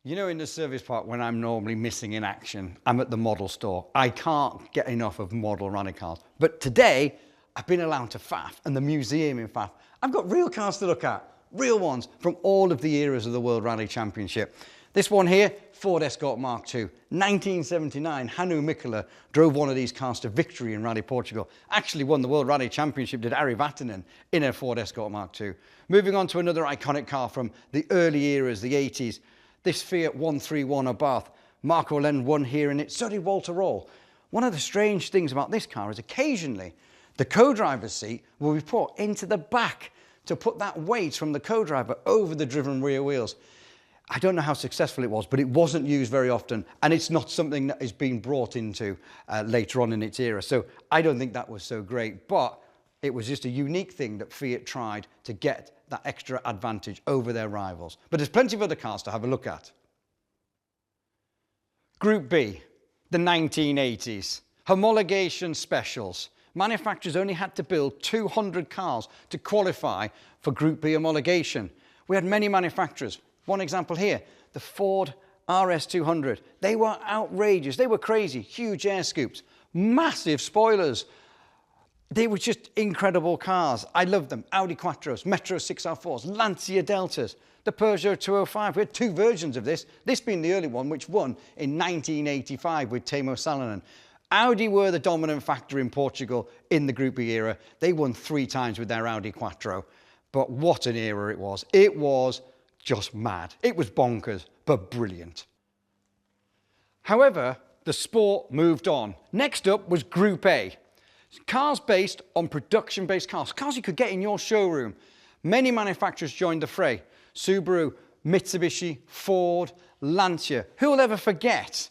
You know, in the service park, when I'm normally missing in action, I'm at the model store. I can't get enough of model rally cars. But today, I've been allowed to Fafe and the museum in Fafe. I've got real cars to look at, real ones from all of the eras of the World Rally Championship. This one here, Ford Escort Mark II. 1979, Hannu Mikkola drove one of these cars to victory in Rally Portugal. Actually won the World Rally Championship, did Ari Vatanen in a Ford Escort Mark II. Moving on to another iconic car from the early eras, the 80s. This Fiat 131 Abarth. Marco Len won here in it, so did Walter Roll. One of the strange things about this car is occasionally the co-driver's seat will be put into the back to put that weight from the co-driver over the driven rear wheels. I don't know how successful it was, but it wasn't used very often, and it's not something that is being brought into later on in its era. So I don't think that was so great, but it was just a unique thing that Fiat tried to get that extra advantage over their rivals. But there's plenty of other cars to have a look at. Group B, the 1980s. Homologation specials. Manufacturers only had to build 200 cars to qualify for Group B homologation. We had many manufacturers. One example here, the Ford RS200. They were outrageous. They were crazy. Huge air scoops, massive spoilers. They were just incredible cars. I loved them. Audi Quattros, Metro 6R4s, Lancia Deltas, the Peugeot 205. We had two versions of this being the early one, which won in 1985 with Teemu Salonen. Audi were the dominant factor in Portugal in the Group B era. They won 3 times with their Audi Quattro. But what an era it was. It was just mad. It was bonkers, but brilliant. However, the sport moved on. Next up was Group A. Cars based on production-based cars, cars you could get in your showroom. Many manufacturers joined the fray. Subaru, Mitsubishi, Ford, Lancia. Who will ever forget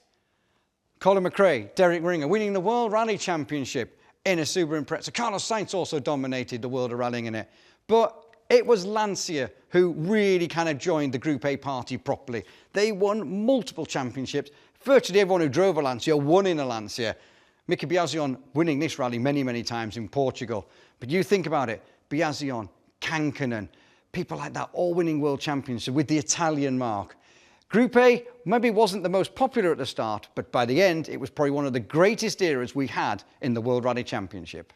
Colin McRae, Derek Ringer winning the World Rally Championship in a Subaru Impreza. Carlos Sainz also dominated the world of rallying in it. But it was Lancia who really kind of joined the Group A party properly. They won multiple championships. Virtually everyone who drove a Lancia won in a Lancia. Mika Biasion winning this rally many, many times in Portugal. But you think about it, Biasion, Kankkunen, people like that, all winning world champions with the Italian mark. Group A maybe wasn't the most popular at the start, but by the end, it was probably one of the greatest eras we had in the World Rally Championship.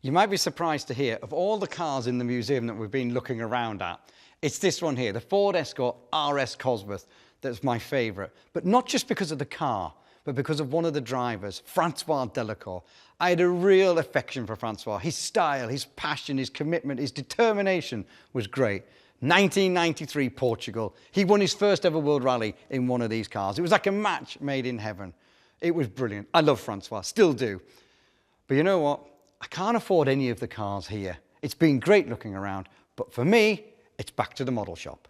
You might be surprised to hear, of all the cars in the museum that we've been looking around at, it's this one here, the Ford Escort RS Cosworth, that's my favourite. But not just because of the car, but because of one of the drivers, Francois Delacour. I had a real affection for Francois. His style, his passion, his commitment, his determination was great. 1993 Portugal. He won his first ever World Rally in one of these cars. It was like a match made in heaven. It was brilliant. I love Francois, still do. But you know what? I can't afford any of the cars here. It's been great looking around, but for me, it's back to the model shop.